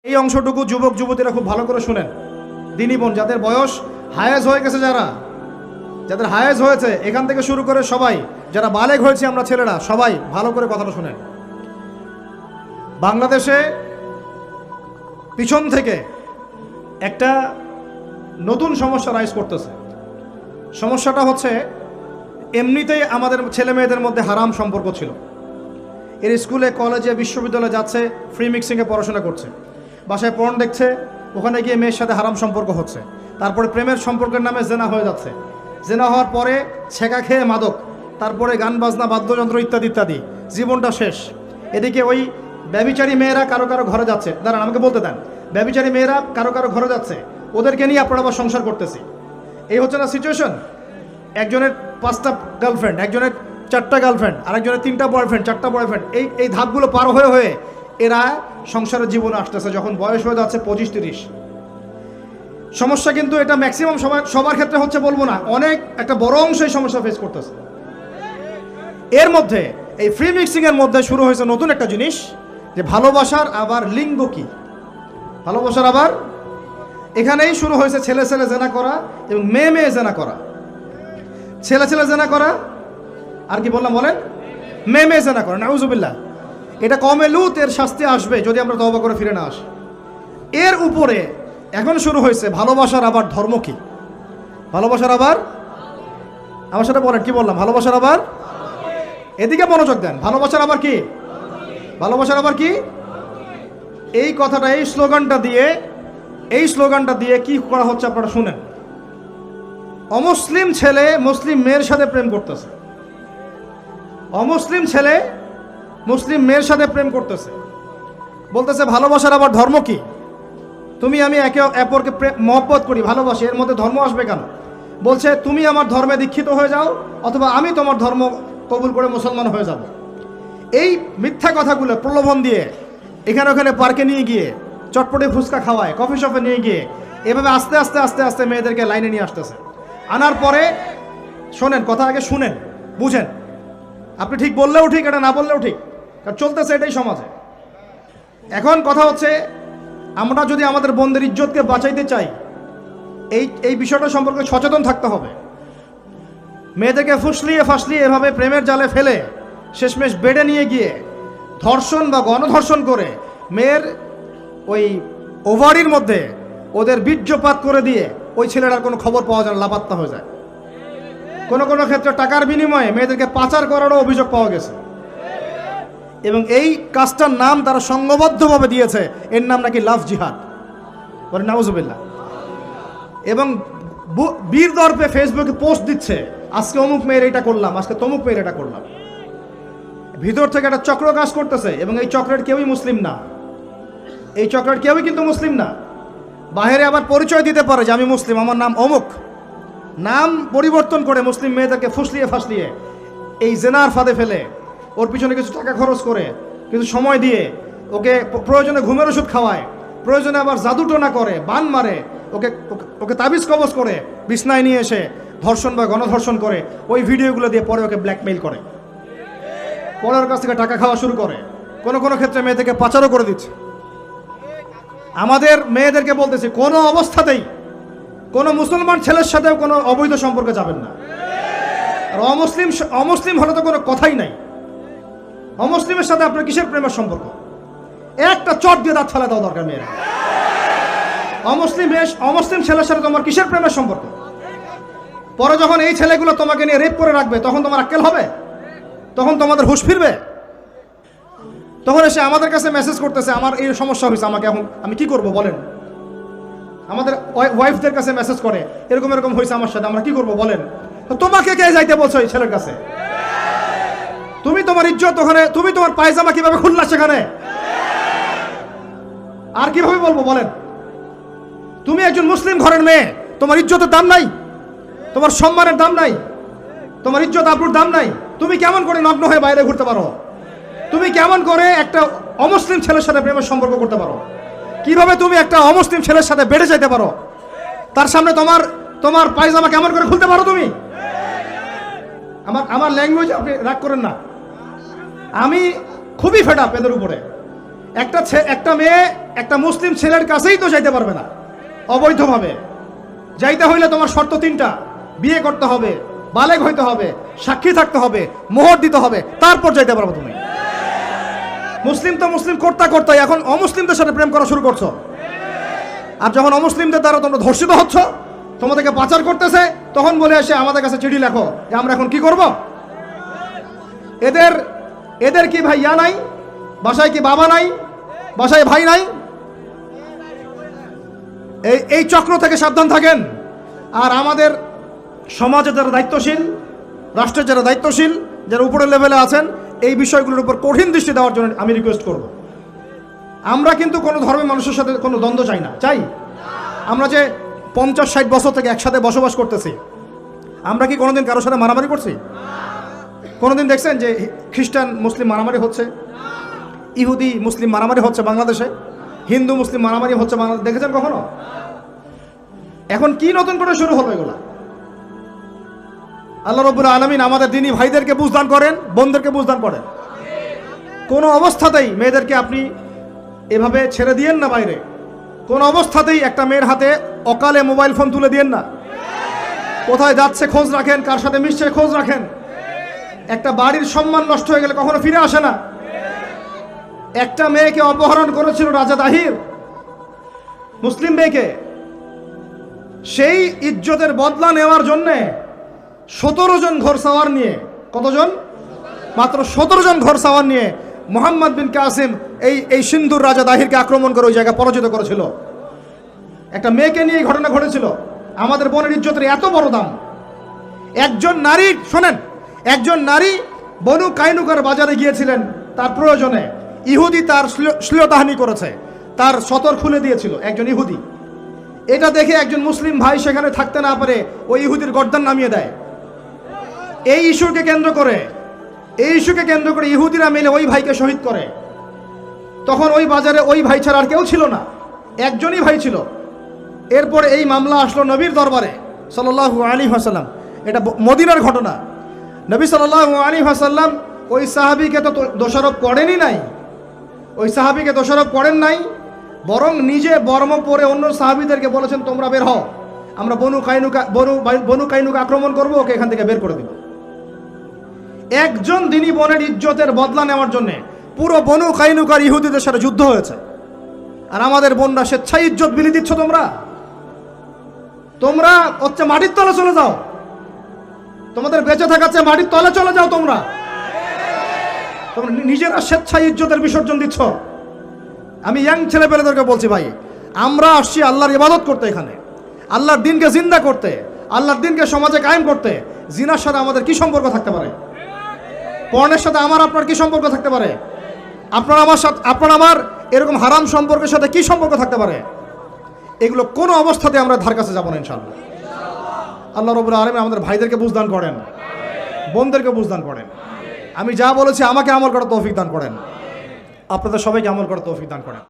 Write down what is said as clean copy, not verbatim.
এই অংশটুকু যুবক যুবতীরা খুব ভালো করে শুনেন। দিনী বোন যাদের বয়স হায়েজ হয়ে গেছে, যাদের হায়েজ হয়েছে এখান থেকে শুরু করে সবাই, যারা বালেগ হয়েছে আমরা ছেলেরা, সবাই ভালো করে কথাটা শুনেন। বাংলাদেশে পিছন থেকে একটা নতুন সমস্যা রাইজ করতেছে। সমস্যাটা হচ্ছে, এমনিতেই আমাদের ছেলে মেয়েদের মধ্যে হারাম সম্পর্ক ছিল। এর স্কুলে কলেজে বিশ্ববিদ্যালয়ে যাচ্ছে, ফ্রি মিক্সিংয়ে পড়াশোনা করছে, বাসায় পর্ন দেখছে, ওখানে গিয়ে মেয়ের সাথে হারাম সম্পর্ক হচ্ছে, তারপরে প্রেমের সম্পর্কের নামে জেনা হয়ে যাচ্ছে, জেনা হওয়ার পরে ছেঁকা খেয়ে মাদক, তারপরে গান বাজনা বাদ্যযন্ত্র ইত্যাদি ইত্যাদি, জীবনটা শেষ। এদিকে ওই ব্যভিচারী মেয়েরা কারো কারো ঘরে যাচ্ছে, দাঁড়ান আমাকে বলতে দেন, ব্যভিচারী মেয়েরা কারো কারো ঘরে যাচ্ছে, ওদেরকে নিয়ে আপনারা আবার সংসার করতেছি। এই হচ্ছে না সিচুয়েশন। একজনের 5টা গার্লফ্রেন্ড, একজনের 4টা গার্লফ্রেন্ড, আরেকজনের 3টা বয়ফ্রেন্ড, 4টা বয়ফ্রেন্ড। এই ধাপগুলো পার হয়ে হয়ে এরা সংসারের জীবনে আসতেছে যখন বয়স হয়ে যাচ্ছে 25-30। সমস্যা কিন্তু এটা ম্যাক্সিমাম সবার ক্ষেত্রে হচ্ছে বলবো না, অনেক একটা বড় অংশ এই সমস্যা ফেস করতেছে। এর মধ্যে এই ফ্রি মিক্সিং এর মধ্যে শুরু হয়েছে নতুন একটা জিনিস, যে ভালোবাসার আবার লিঙ্গ কি, ভালোবাসার আবার এখানেই শুরু হয়েছে ছেলে ছেলে জেনা করা এবং মেয়ে মেয়ে জেনা করা। ছেলে ছেলে জেনা করা আর কি বললাম বলেন, মেয়ে মেয়ে জেনা করা, নাউজুবিল্লাহ। এটা কমে লুত, এর শাস্তি আসবে যদি আমরা তওবা করে ফিরে না আসি। এর উপরে এখন শুরু হয়েছে ভালোবাসার আবার ধর্ম কি, ভালোবাসার আবার, আমার সাথে বলেন কি বললাম, ভালোবাসার আবার, এদিকে মনোযোগ দেন, ভালোবাসার আবার কি, ভালোবাসার আবার কি। এই কথাটা, এই স্লোগানটা দিয়ে কি করা হচ্ছে আপনারা শুনেন। অমুসলিম ছেলে মুসলিম মেয়ের সাথে প্রেম করতেছে, অমুসলিম ছেলে মুসলিম মেয়ের সাথে প্রেম করতেছে, বলতেছে ভালোবাসার আবার ধর্ম কি, তুমি আমি একে অপরকে মহব্বত করি, ভালোবাসি, এর মধ্যে ধর্ম আসবে কেন? বলছে তুমি আমার ধর্মে দীক্ষিত হয়ে যাও, অথবা আমি তোমার ধর্ম কবুল করে মুসলমান হয়ে যাব। এই মিথ্যা কথাগুলো প্রলোভন দিয়ে এখানে ওখানে পার্কে নিয়ে গিয়ে চটপটে ফুচকা খাওয়ায়, কফি শপে নিয়ে গিয়ে এভাবে আস্তে আস্তে আস্তে আস্তে মেয়েদেরকে লাইনে নিয়ে আসতেছে। আনার পরে শোনেন, কথা আগে শুনেন, বুঝেন। আপনি ঠিক বললেও ঠিক, এটা না বললেও ঠিক, কারণ চলতেছে এটাই সমাজে। এখন কথা হচ্ছে, আমরা যদি আমাদের বোনদের ইজ্জতকে বাঁচাইতে চাই, এই বিষয়টা সম্পর্কে সচেতন থাকতে হবে। মেয়েদেরকে ফাসলিয়ে এভাবে প্রেমের জালে ফেলে শেষমেশ বেডে নিয়ে গিয়ে ধর্ষণ বা গণধর্ষণ করে মেয়ের ওই ওভারির মধ্যে ওদের বীর্যপাত করে দিয়ে ওই ছেলেটার কোনো খবর পাওয়া যায় না, লাপাত্তা হয়ে যায়। কোনো কোনো ক্ষেত্রে টাকার বিনিময়ে মেয়েদেরকে পাচার করারও অভিযোগ পাওয়া গেছে। এবং এই কাজটার নাম তারা সংঘবদ্ধভাবে দিয়েছে, এর নাম নাকি লাভ জিহাদ, বলে নাউজুবিল্লাহ। এবং বীর দর্পে ফেসবুকে পোস্ট দিচ্ছে, আজকে অমুক মেয়ের এটা করলাম, আজকে তমুক মেয়ের এটা করলাম। ভিতর থেকে একটা চক্র কাজ করতেছে, এবং এই চক্রের কেউই মুসলিম না, এই চক্রের কেউই কিন্তু মুসলিম না। বাইরে আবার পরিচয় দিতে পারে যে আমি মুসলিম, আমার নাম অমুক, নাম পরিবর্তন করে মুসলিম মেয়েদেরকে ফাসলিয়ে এই জেনার ফাঁদে ফেলে ওর পিছনে কিছু টাকা খরচ করে, কিছু সময় দিয়ে ওকে প্রয়োজনে ঘুমের ওষুধ খাওয়ায়, প্রয়োজনে আবার জাদুটোনা করে, বান মারে, ওকে তাবিজ কবজ করে বিছনায় নিয়ে এসে ধর্ষণ বা গণধর্ষণ করে, ওই ভিডিওগুলো দিয়ে পরে ওকে ব্ল্যাকমেইল করে, পরে ওর কাছ থেকে টাকা খাওয়া শুরু করে, কোনো কোনো ক্ষেত্রে মেয়েদেরকে পাচারও করে দিচ্ছে। আমাদের মেয়েদেরকে বলতেছি, কোনো অবস্থাতেই কোনো মুসলমান ছেলের সাথেও কোনো অবৈধ সম্পর্কে যাবেন না। আর অমুসলিম হলে তো কোনো কথাই নাই। অমুসলিমের সাথে আপনার কিসের প্রেমের সম্পর্ক? একটা চট দিয়ে দাঁত ফেলা দেওয়া দরকার মেয়েরা। অমুসলিম ছেলের সাথে তোমার কিসের প্রেমের সম্পর্ক? পরে যখন এই ছেলেগুলো তোমাকে নিয়ে রেপ করে রাখবে, তখন তোমার আক্কেল হবে? তখন তোমাদের হুঁশ ফিরবে? তখন এসে আমাদের কাছে মেসেজ করতেছে, আমার এই সমস্যা হয়েছে, আমাকে এখন আমি কি করব বলেন। আমাদের ওয়াইফদের কাছে মেসেজ করে, এরকম এরকম হয়েছে আমার সাথে, আমরা কি করব বলেন। তো তোমাকে কে যাইতে বলছো এই ছেলের কাছে? তুমি তোমার ইজ্জত ওখানে, তুমি তোমার পায়জামা কিভাবে খুললা সেখানে, আর কিভাবে বলবো বলেন? তুমি একজন মুসলিম ঘরের মেয়ে, তোমার ইজ্জতের দাম নাই, তোমার সম্মানের দাম নাই, তোমার ইজ্জত আবরুর দাম নাই। তুমি কেমন করে নগ্ন হয়ে বাইরে ঘুরতে পারো? তুমি কেমন করে একটা অমুসলিম ছেলের সাথে প্রেমের সম্পর্ক করতে পারো? কিভাবে তুমি একটা অমুসলিম ছেলের সাথে বেড়ে যেতে পারো? তার সামনে তোমার পায়জামা কেমন করে খুলতে পারো তুমি? আমার ল্যাঙ্গুয়েজ আপনি রাগ করেন না, আমি খুবই ফেড আপ এদের উপরে। একটা মেয়ে একটা মুসলিম ছেলের কাছেই তো যাইতে পারবে না অবৈধভাবে। যাইতে হইলে তোমার শর্ত 3টা, বিয়ে করতে হবে, বালেগ হইতে হবে, সাক্ষী থাকতে হবে, মোহর দিতে হবে, তারপর যাইতে পারবে তুমি। মুসলিম তো মুসলিম করতে এখন অমুসলিমদের সাথে প্রেম করা শুরু করছো। আর যখন অমুসলিমদের দ্বারা তোমরা ধর্ষিত হচ্ছ, তোমাদেরকে পাচার করতেছে, তখন বলে আসে আমাদের কাছে চিঠি লেখো যে আমরা এখন কি করব। এদের কি ভাই ইয়া নাই? বাসায় কি বাবা নাই? বাসায় ভাই নাই? এই চক্র থেকে সাবধান থাকেন। আর আমাদের সমাজে যারা দায়িত্বশীল, রাষ্ট্রের যারা দায়িত্বশীল, যারা উপরের লেভেলে আছেন, এই বিষয়গুলোর উপর কঠিন দৃষ্টি দেওয়ার জন্য আমি রিকোয়েস্ট করব। আমরা কিন্তু কোনো ধর্মের মানুষের সাথে কোনো দ্বন্দ্ব চাই না। চাই আমরা যে 50-60 বছর থেকে একসাথে বসবাস করতেছি, আমরা কি কোনোদিন কারোর সাথে মারামারি করছি? কোনোদিন দেখছেন যে খ্রিস্টান মুসলিম মারামারি হচ্ছে? ইহুদি মুসলিম মারামারি হচ্ছে বাংলাদেশে? হিন্দু মুসলিম মারামারি হচ্ছে বাংলাদেশে? দেখেছেন কখনো? এখন কি নতুন করে শুরু হলো এগুলা? আল্লাহ রাব্বুল আলামিন আমাদের দ্বীনি ভাইদেরকে বুঝদান করেন, বোনদেরকে বুঝদান করেন। কোনো অবস্থাতেই মেয়েদেরকে আপনি এভাবে ছেড়ে দিয়েন না বাইরে। কোনো অবস্থাতেই একটা মেয়ের হাতে অকালে মোবাইল ফোন তুলে দিয়েন না। কোথায় যাচ্ছে খোঁজ রাখেন, কার সাথে মিশছে খোঁজ রাখেন। একটা বাড়ির সম্মান নষ্ট হয়ে গেলে কখনো ফিরে আসে না। একটা মেয়েকে অপহরণ করেছিল রাজা দাহির, মুসলিম মেয়েকে। সেই ইজ্জতের বদলা নেওয়ার জন্যে 17 জন ঘোড়সাওয়ার নিয়ে, কতজন? মাত্র 17 জন ঘোড়সাওয়ার নিয়ে মোহাম্মদ বিন কাসিম এই সিন্ধুর রাজা দাহিরকে আক্রমণ করে ওই জায়গায় পরাজিত করেছিল। একটা মেয়েকে নিয়ে এই ঘটনা ঘটেছিল। আমাদের বোনের ইজ্জতের এত বড় দাম। একজন নারী, শোনেন, একজন নারী বনু কাইনুকার বাজারে গিয়েছিলেন তার প্রয়োজনে। ইহুদি তার শ্লীলতাহানি করেছে, তার সতর খুলে দিয়েছিল একজন ইহুদি। এটা দেখে একজন মুসলিম ভাই সেখানে থাকতে না পারে ওই ইহুদির গর্দান নামিয়ে দেয়। এই ইস্যুকে কেন্দ্র করে ইহুদিরা মিলে ওই ভাইকে শহীদ করে। তখন ওই বাজারে ওই ভাই ছাড়া আর কেউ ছিল না, একজনই ভাই ছিল। এরপরে এই মামলা আসলো নবীর দরবারে সাল্লাল্লাহু আলাইহি ওয়াসাল্লাম। এটা মদিনার ঘটনা। নবী সাল্লাল্লাহু আলাইহি ওয়াসাল্লাম ওই সাহাবীকে তো দোষারোপ করেনই নাই, ওই সাহাবীকে দোষারোপ করেন নাই, বরং নিজে বর্ম পরে অন্য সাহাবীদেরকে বলেছেন তোমরা বের হও, আমরা বনু কাইনুকা আক্রমণ করবো, ওকে এখান থেকে বের করে দিব। একজন দ্বীনি বোনের ইজ্জতের বদলা নেওয়ার জন্য পুরো বনু কাইনুকার ইহুদিদের সাথে যুদ্ধ হয়েছে। আর আমাদের বোনরা স্বেচ্ছায় ইজ্জত বিলি দিচ্ছ। তোমরা হচ্ছে মাটির তলে চলে যাও, তোমাদের বেঁচে থাকার চেয়ে মাটির তলে চলে যাও। তোমরা নিজেরা স্বেচ্ছায় ইজ্জতের বিসর্জন দিচ্ছ। আমি ইয়াং ছেলেপেলেদেরকে বলছি, ভাই আমরা আসছি আল্লাহর ইবাদত করতে, এখানে আল্লাহর দিনকে জিন্দা করতে, আল্লাহর দিনকে সমাজে কায়েম করতে। জিনার সাথে আমাদের কি সম্পর্ক থাকতে পারে? পর্নের সাথে আপনার কি সম্পর্ক থাকতে পারে? আপনার আমার এরকম হারাম সম্পর্কের সাথে কি সম্পর্ক থাকতে পারে? এগুলো কোনো অবস্থাতে আমরা ধার কাছে যাবো না ইনশাআল্লাহ। আল্লাহ রাব্বুল আলামিন আমাদের ভাইদেরকে বুঝদান করেন, বোনদেরকে বুঝদান করেন। আমি যা বলেছি আমাকে আমল করার তৌফিক দান করেন, আপনাদের সবাইকে আমল করার তৌফিক দান করেন।